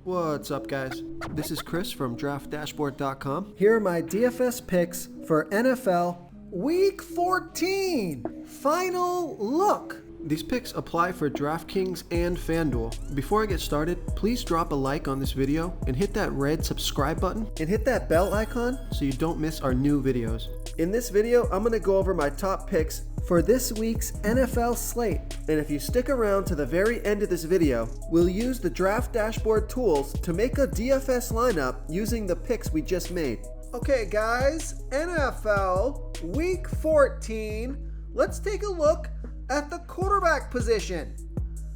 What's up, guys? This is Chris from DraftDashboard.com. Here are my DFS picks for NFL Week 14. Final look. These picks apply for DraftKings and FanDuel. Before I get started, please drop a like on this video and hit that red subscribe button And hit that bell icon so you don't miss our new videos. In this video, I'm going to go over my top picks for this week's NFL slate. And if you stick around to the very end of this video, we'll use the Draft Dashboard tools to make a DFS lineup using the picks we just made. Okay guys, NFL Week 14. Let's take a look at the quarterback position.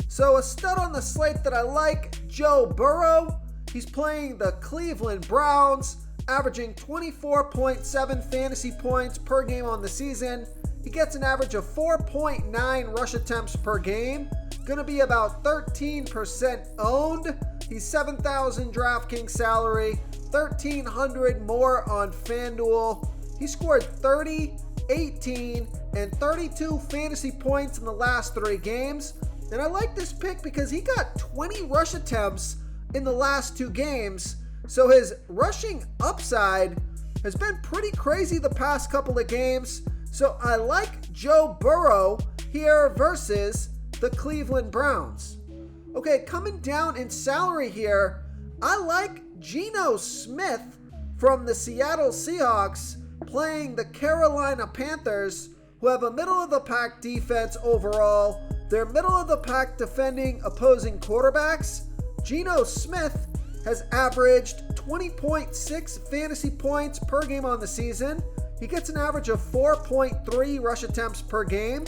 So a stud on the slate that I like, Joe Burrow. He's playing the Cleveland Browns, averaging 24.7 fantasy points per game on the season. He gets an average of 4.9 rush attempts per game. Gonna be about 13% owned. He's 7,000 DraftKings salary, 1,300 more on FanDuel. He scored 30, 18, and 32 fantasy points in the last 3 games. And I like this pick because he got 20 rush attempts in the last 2 games. So his rushing upside has been pretty crazy the past couple of games. So I like Joe Burrow here versus the Cleveland Browns. Okay, coming down in salary here, I like Geno Smith from the Seattle Seahawks playing the Carolina Panthers, who have a middle-of-the-pack defense overall. They're middle-of-the-pack defending opposing quarterbacks. Geno Smith has averaged 20.6 fantasy points per game on the season. He gets an average of 4.3 rush attempts per game.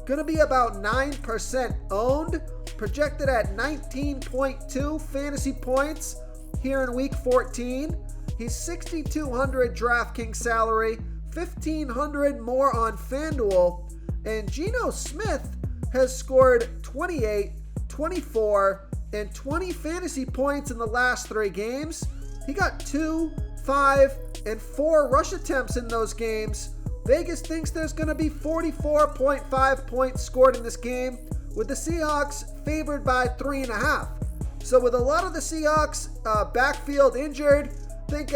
Gonna be about 9% owned, projected at 19.2 fantasy points here in Week 14. He's 6,200 DraftKings salary, 1,500 more on FanDuel, and Geno Smith has scored 28, 24, and 20 fantasy points in the last 3 games. He got 2, 5, and 4 rush attempts in those games. Vegas thinks there's going to be 44.5 points scored in this game, with the Seahawks favored by 3.5. So with a lot of the Seahawks backfield injured, I think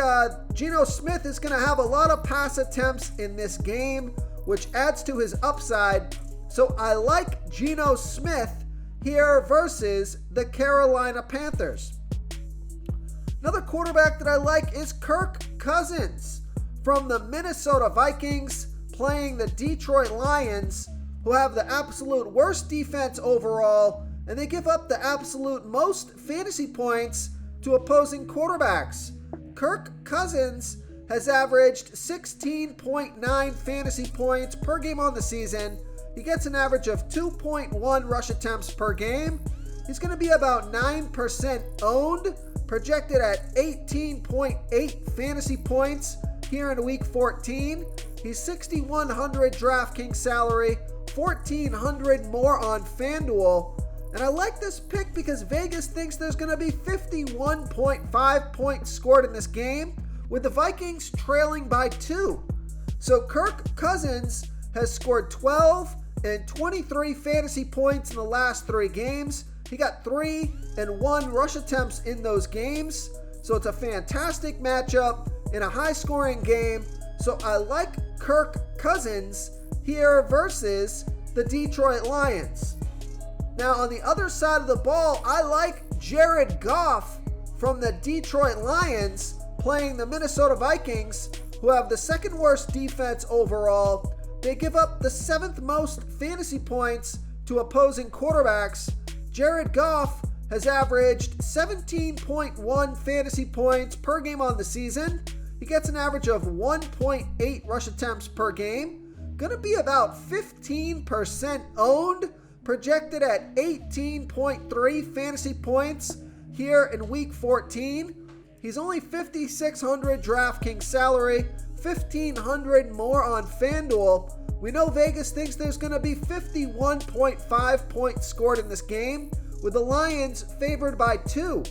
Geno Smith is going to have a lot of pass attempts in this game, which adds to his upside. So I like Geno Smith here versus the Carolina Panthers. Another quarterback that I like is Kirk Cousins from the Minnesota Vikings playing the Detroit Lions, who have the absolute worst defense overall, and they give up the absolute most fantasy points to opposing quarterbacks. Kirk Cousins has averaged 16.9 fantasy points per game on the season. He gets an average of 2.1 rush attempts per game. He's going to be about 9% owned, projected at 18.8 fantasy points here in Week 14. He's 6,100 DraftKings salary, 1,400 more on FanDuel. And I like this pick because Vegas thinks there's going to be 51.5 points scored in this game, with the Vikings trailing by 2. So Kirk Cousins has scored 12 and 23 fantasy points in the last 3 games. He got 3 and 1 rush attempts in those games. So it's a fantastic matchup in a high-scoring game. So I like Kirk Cousins here versus the Detroit Lions. Now on the other side of the ball, I like Jared Goff from the Detroit Lions playing the Minnesota Vikings, who have the 2nd worst defense overall. They give up the 7th most fantasy points to opposing quarterbacks. Jared Goff has averaged 17.1 fantasy points per game on the season. He gets an average of 1.8 rush attempts per game. Gonna be about 15% owned, projected at 18.3 fantasy points here in Week 14. He's only 5,600 DraftKings salary, 1,500 more on FanDuel. We know Vegas thinks there's going to be 51.5 points scored in this game, with the Lions favored by 2.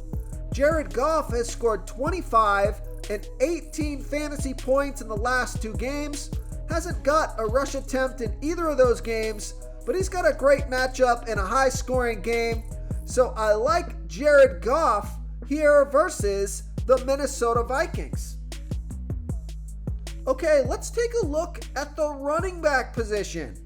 Jared Goff has scored 25 and 18 fantasy points in the last 2 games. Hasn't got a rush attempt in either of those games, but he's got a great matchup in a high-scoring game. So I like Jared Goff here versus the Minnesota Vikings. Okay, let's take a look at the running back position.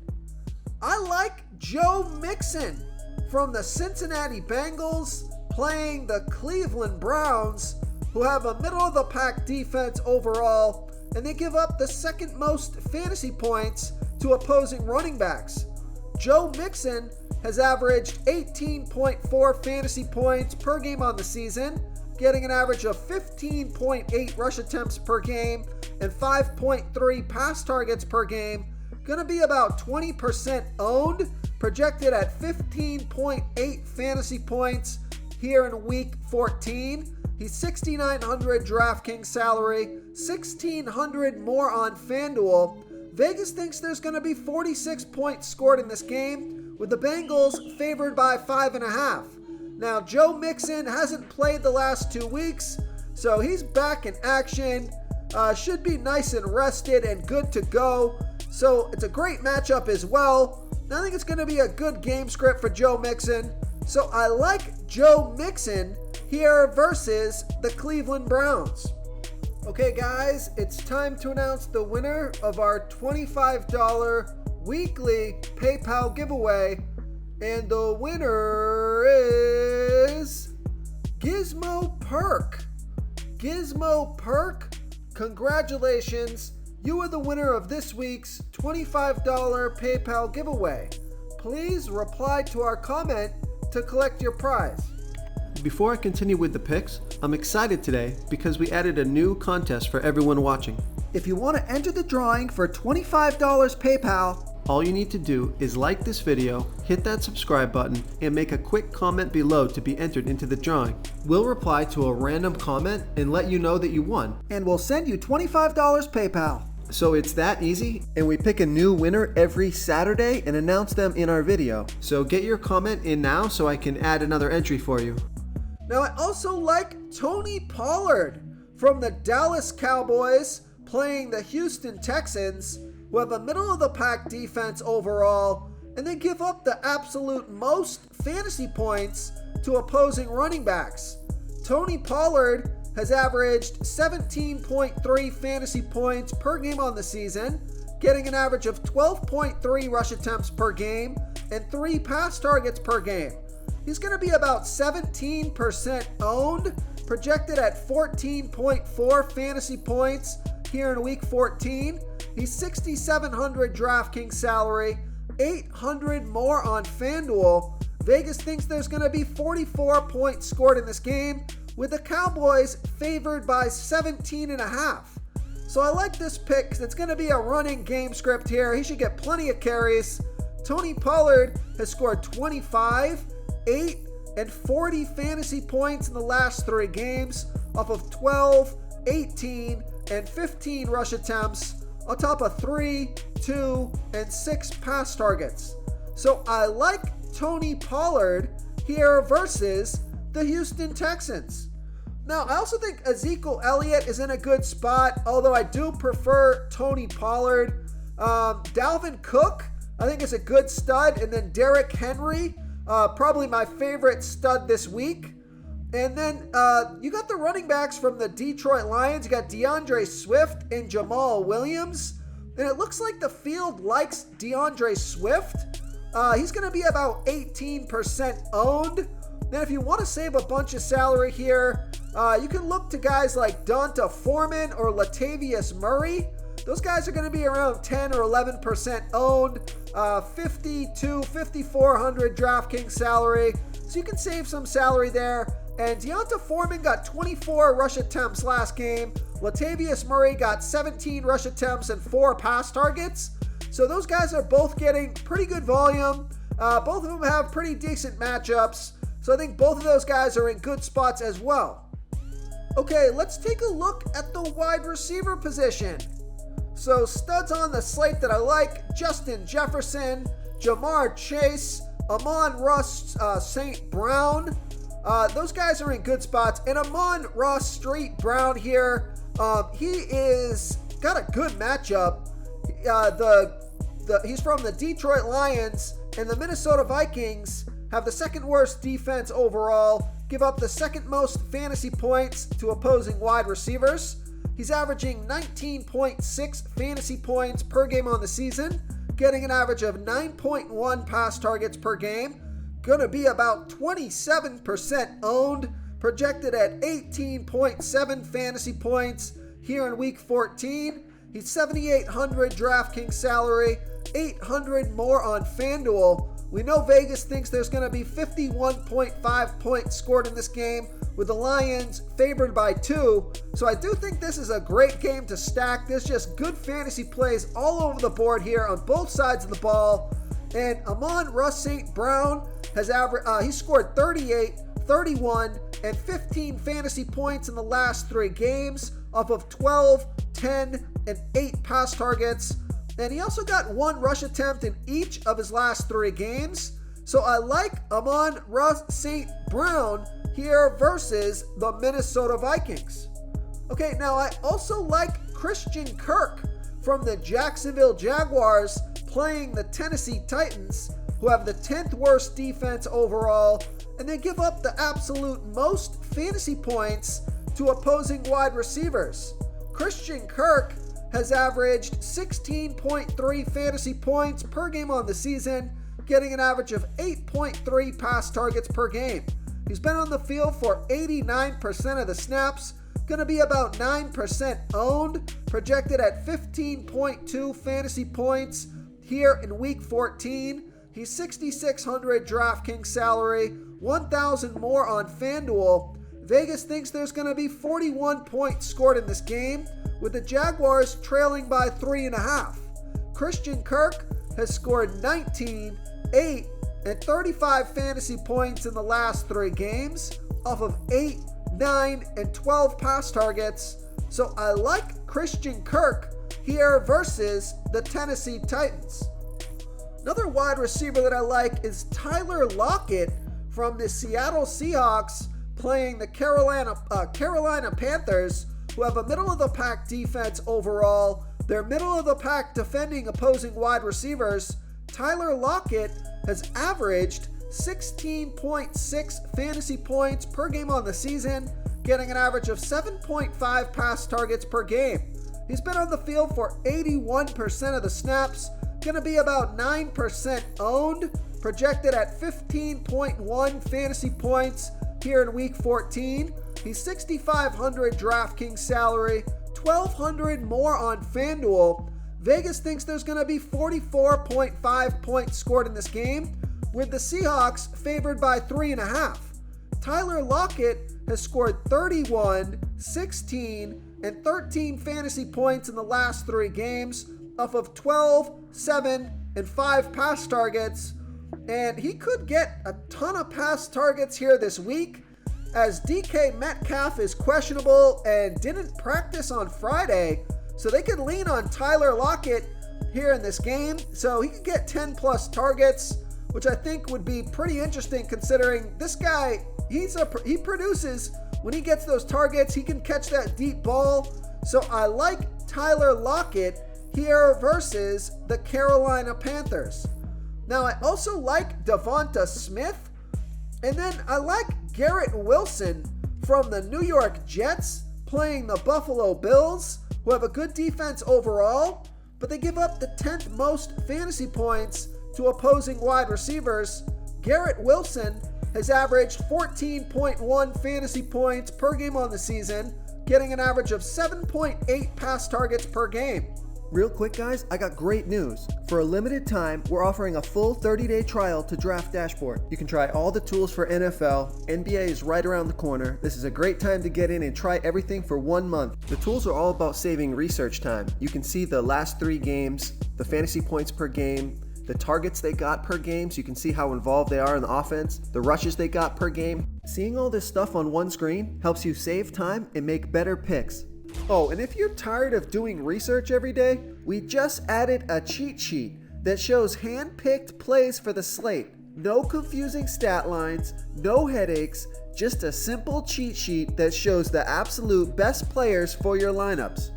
I like Joe Mixon from the Cincinnati Bengals playing the Cleveland Browns, who have a middle-of-the-pack defense overall, and they give up the second most fantasy points to opposing running backs. Joe Mixon has averaged 18.4 fantasy points per game on the season, getting an average of 15.8 rush attempts per game and 5.3 pass targets per game. Gonna be about 20% owned, projected at 15.8 fantasy points here in week 14. He's $6,900 DraftKings salary, $1,600 more on FanDuel. Vegas thinks there's going to be 46 points scored in this game, with the Bengals favored by 5.5. Now, Joe Mixon hasn't played the last 2 weeks, so he's back in action. Should be nice and rested and good to go. So it's a great matchup as well. I think it's going to be a good game script for Joe Mixon. So I like Joe Mixon here versus the Cleveland Browns. Okay guys, it's time to announce the winner of our $25 weekly PayPal giveaway. And the winner is Gizmo Perk. Gizmo Perk, congratulations. You are the winner of this week's $25 PayPal giveaway. Please reply to our comment to collect your prize. Before I continue with the picks, I'm excited today because we added a new contest for everyone watching. If you want to enter the drawing for $25 PayPal, all you need to do is like this video, hit that subscribe button, and make a quick comment below to be entered into the drawing. We'll reply to a random comment and let you know that you won. And we'll send you $25 PayPal. So it's that easy, and we pick a new winner every Saturday and announce them in our video. So get your comment in now so I can add another entry for you. Now I also like Tony Pollard from the Dallas Cowboys playing the Houston Texans, who have a middle-of-the-pack defense overall, and they give up the absolute most fantasy points to opposing running backs. Tony Pollard has averaged 17.3 fantasy points per game on the season, getting an average of 12.3 rush attempts per game and 3 pass targets per game. He's going to be about 17% owned, projected at 14.4 fantasy points here in week 14. He's $6,700 DraftKings salary, $800 more on FanDuel. Vegas thinks there's going to be 44 points scored in this game, with the Cowboys favored by 17.5. So I like this pick because it's going to be a running game script here. He should get plenty of carries. Tony Pollard has scored 25, 8, and 40 fantasy points in the last 3 games off of 12, 18, and 15 rush attempts on top of 3, 2, and 6 pass targets. So I like Tony Pollard here versus the Houston Texans. Now, I also think Ezekiel Elliott is in a good spot, although I do prefer Tony Pollard. Dalvin Cook, I think, is a good stud, and then Derrick Henry, probably my favorite stud this week. And then you got the running backs from the Detroit Lions. You got DeAndre Swift and Jamal Williams. And it looks like the field likes DeAndre Swift. He's going to be about 18% owned. Then if you want to save a bunch of salary here, you can look to guys like Donta Foreman or Latavius Murray. Those guys are going to be around 10 or 11% owned, $5,200 to $5,400 DraftKings salary. So you can save some salary there. And Donta Foreman got 24 rush attempts last game. Latavius Murray got 17 rush attempts and 4 pass targets. So those guys are both getting pretty good volume. Both of them have pretty decent matchups. So I think both of those guys are in good spots as well. Okay, let's take a look at the wide receiver position. So studs on the slate that I like: Justin Jefferson, Jamar Chase, Amon-Ra St. Brown. Those guys are in good spots. And Amon-Ra St. Brown here, he is got a good matchup. He's from the Detroit Lions, and the Minnesota Vikings have the second worst defense overall, give up the second most fantasy points to opposing wide receivers. He's averaging 19.6 fantasy points per game on the season, getting an average of 9.1 pass targets per game. Gonna be about 27% owned, projected at 18.7 fantasy points here in week 14. He's 7,800 DraftKings salary, 800 more on FanDuel. We know Vegas thinks there's going to be 51.5 points scored in this game, with the Lions favored by 2. So I do think this is a great game to stack. There's just good fantasy plays all over the board here on both sides of the ball. And Amon-Ra St. Brown has he scored 38, 31, and 15 fantasy points in the last 3 games off of 12, 10, and 8 pass targets. And he also got 1 rush attempt in each of his last 3 games. So I like Amon-Ra St. Brown here versus the Minnesota Vikings. Okay, now I also like Christian Kirk from the Jacksonville Jaguars playing the Tennessee Titans, who have the 10th worst defense overall, and they give up the absolute most fantasy points to opposing wide receivers. Christian Kirk has averaged 16.3 fantasy points per game on the season, getting an average of 8.3 pass targets per game. He's been on the field for 89% of the snaps, going to be about 9% owned, projected at 15.2 fantasy points here in week 14. He's 6,600 DraftKings salary, 1,000 more on FanDuel. Vegas thinks there's going to be 41 points scored in this game, with the Jaguars trailing by 3.5. Christian Kirk has scored 19, 8, and 35 fantasy points in the last 3 games off of 8, 9, and 12 pass targets. So I like Christian Kirk here versus the Tennessee Titans. Another wide receiver that I like is Tyler Lockett from the Seattle Seahawks playing the Carolina Panthers, who have a middle-of-the-pack defense overall. They're middle-of-the-pack defending opposing wide receivers. Tyler Lockett has averaged 16.6 fantasy points per game on the season, getting an average of 7.5 pass targets per game. He's been on the field for 81% of the snaps, going to be about 9% owned, projected at 15.1 fantasy points here in week 14. He's 6,500 DraftKings salary, 1,200 more on FanDuel. Vegas thinks there's going to be 44.5 points scored in this game, with the Seahawks favored by 3.5. Tyler Lockett has scored 31, 16, and 13 fantasy points in the last 3 games off of 12, 7, and 5 pass targets. And he could get a ton of pass targets here this week, as DK Metcalf is questionable and didn't practice on Friday. So they could lean on Tyler Lockett here in this game. So he could get 10 plus targets, which I think would be pretty interesting considering this guy, he produces when he gets those targets. He can catch that deep ball. So I like Tyler Lockett here versus the Carolina Panthers. Now I also like Devonta Smith, and then I like Garrett Wilson from the New York Jets playing the Buffalo Bills, who have a good defense overall, but they give up the 10th most fantasy points to opposing wide receivers. Garrett Wilson has averaged 14.1 fantasy points per game on the season, getting an average of 7.8 pass targets per game. Real quick, guys, I got great news. For a limited time, we're offering a full 30-day trial to Draft Dashboard. You can try all the tools for NFL. NBA is right around the corner. This is a great time to get in and try everything for 1 month. The tools are all about saving research time. You can see the last 3 games, the fantasy points per game, the targets they got per game, so you can see how involved they are in the offense, the rushes they got per game. Seeing all this stuff on one screen helps you save time and make better picks. Oh, and if you're tired of doing research every day, we just added a cheat sheet that shows hand-picked plays for the slate. No confusing stat lines, no headaches, just a simple cheat sheet that shows the absolute best players for your lineups.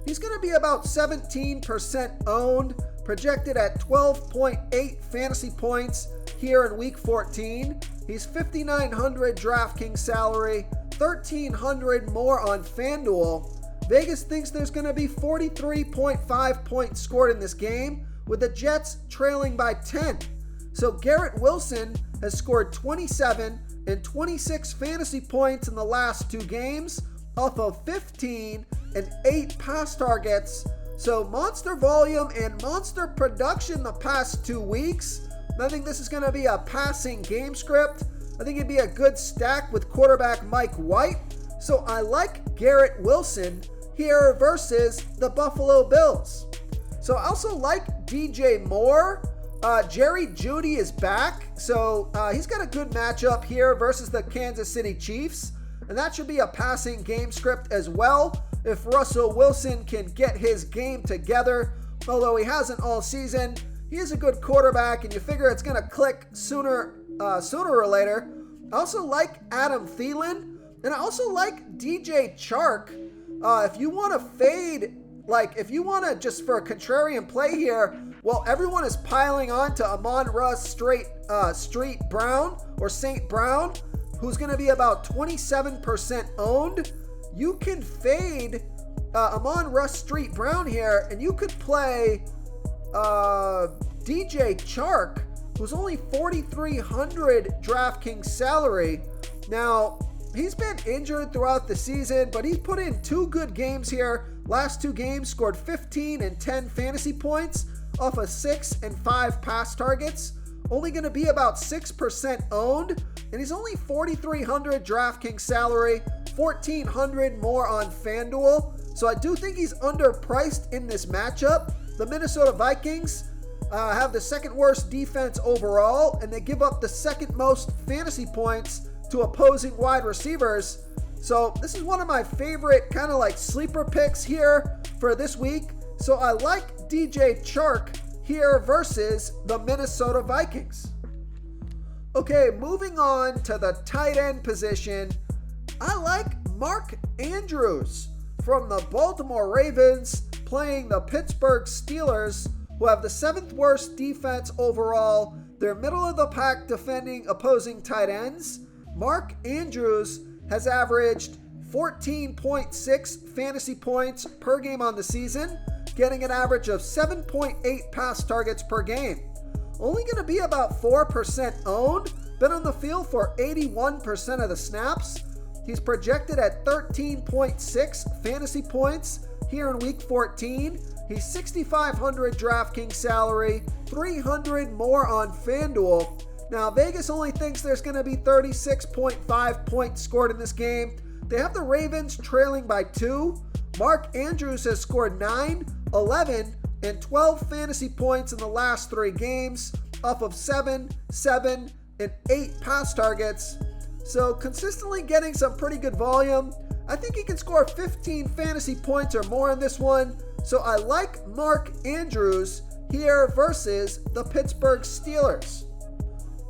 He's going to be about 17% owned, projected at 12.8 fantasy points here in week 14. He's 5,900 DraftKings salary, 1,300 more on FanDuel. Vegas thinks there's going to be 43.5 points scored in this game, with the Jets trailing by 10. So Garrett Wilson has scored 27 and 26 fantasy points in the last 2 games, off of 15 and 8 pass targets. So monster volume and monster production the past 2 weeks. I think this is going to be a passing game script. I think it'd be a good stack with quarterback Mike White. So I like Garrett Wilson here versus the Buffalo Bills. So I also like DJ Moore. Jerry Jeudy is back. So he's got a good matchup here versus the Kansas City Chiefs. And that should be a passing game script as well if Russell Wilson can get his game together. Although he hasn't all season, he is a good quarterback, and you figure it's going to click sooner or later. I also like Adam Thielen, and I also like DJ Chark. If you want to fade, if you want to just for a contrarian play here, well, everyone is piling on to Amon-Ra St. Brown, or St. Brown, who's going to be about 27% owned. You can fade Amon-Ra St. Brown here, and you could play DJ Chark, who's only 4,300 DraftKings salary. Now, he's been injured throughout the season, but he's put in 2 good games here. Last 2 games scored 15 and 10 fantasy points off of 6 and 5 pass targets. Only going to be about 6% owned, and he's only 4,300 DraftKings salary, 1,400 more on FanDuel. So I do think he's underpriced in this matchup. The Minnesota Vikings have the second worst defense overall, and they give up the second most fantasy points to opposing wide receivers. So this is one of my favorite kind of like sleeper picks here for this week. So I like DJ Chark here versus the Minnesota Vikings. Okay, moving on to the tight end position. I like Mark Andrews from the Baltimore Ravens playing the Pittsburgh Steelers, who have the 7th worst defense overall. They're middle of the pack defending opposing tight ends. Mark Andrews has averaged 14.6 fantasy points per game on the season, getting an average of 7.8 pass targets per game. Only going to be about 4% owned, been on the field for 81% of the snaps. He's projected at 13.6 fantasy points here in week 14. He's 6,500 DraftKings salary, 300 more on FanDuel. Now, Vegas only thinks there's going to be 36.5 points scored in this game. They have the Ravens trailing by 2. Mark Andrews has scored 9, 11, and 12 fantasy points in the last 3 games, off of 7, 7, and 8 pass targets. So consistently getting some pretty good volume. I think he can score 15 fantasy points or more in this one. So I like Mark Andrews here versus the Pittsburgh Steelers.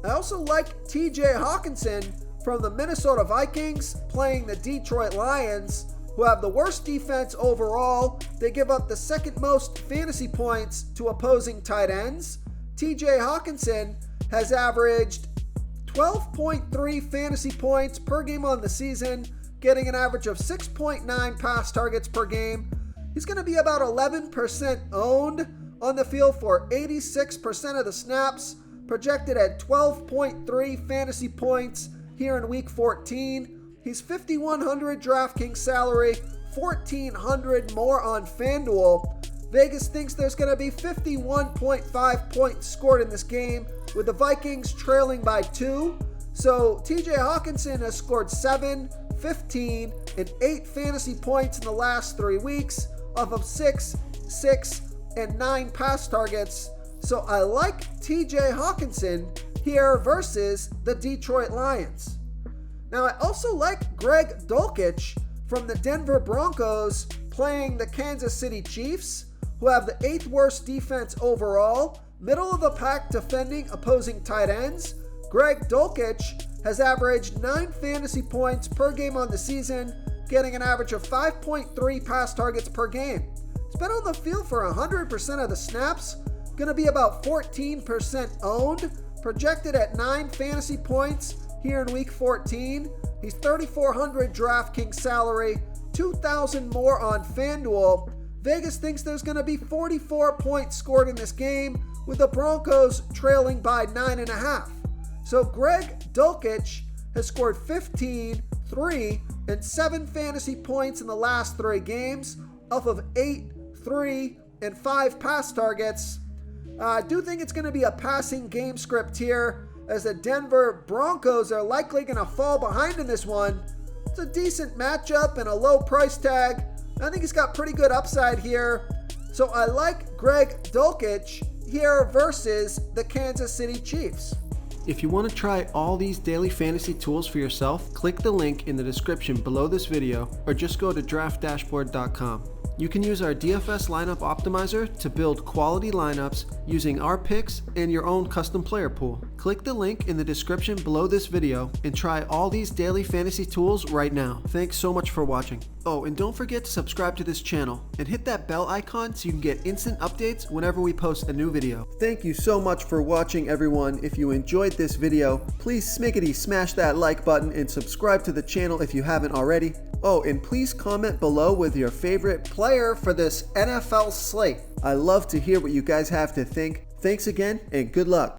I also like TJ Hawkinson from the Minnesota Vikings playing the Detroit Lions, who have the worst defense overall. They give up the second most fantasy points to opposing tight ends. TJ Hawkinson has averaged 12.3 fantasy points per game on the season, getting an average of 6.9 pass targets per game. He's going to be about 11% owned, on the field for 86% of the snaps, projected at 12.3 fantasy points here in week 14. He's 5,100 DraftKings salary, 1,400 more on FanDuel. Vegas thinks there's going to be 51.5 points scored in this game, with the Vikings trailing by 2. So TJ Hawkinson has scored 7, 15, and 8 fantasy points in the last 3 weeks, off of 6, 6, and 9 pass targets. So I like TJ Hawkinson here versus the Detroit Lions. Now I also like Greg Dulcich from the Denver Broncos playing the Kansas City Chiefs, who have the 8th worst defense overall, middle of the pack defending opposing tight ends. Greg Dulcich has averaged 9 fantasy points per game on the season, getting an average of 5.3 pass targets per game. He's been on the field for 100% of the snaps, going to be about 14% owned, projected at 9 fantasy points here in week 14. He's $3,400 DraftKings salary, $2,000 more on FanDuel. Vegas thinks there's going to be 44 points scored in this game, with the Broncos trailing by 9.5. So Greg Dulcich has scored 15, 3, and 7 fantasy points in the last 3 games, off of 8, 3, and 5 pass targets. I do think it's going to be a passing game script here, as the Denver Broncos are likely going to fall behind in this one. It's a decent matchup and a low price tag. I think he's got pretty good upside here. So I like Greg Dulcich here versus the Kansas City Chiefs. If you want to try all these daily fantasy tools for yourself, click the link in the description below this video or just go to draftdashboard.com. You can use our DFS lineup optimizer to build quality lineups using our picks and your own custom player pool. Click the link in the description below this video and try all these daily fantasy tools right now. Thanks so much for watching. Oh, and don't forget to subscribe to this channel and hit that bell icon so you can get instant updates whenever we post a new video. Thank you so much for watching, everyone. If you enjoyed this video, please smash that like button and subscribe to the channel if you haven't already. Oh, and please comment below with your favorite player for this NFL slate. I love to hear what you guys have to think. Thanks again, and good luck.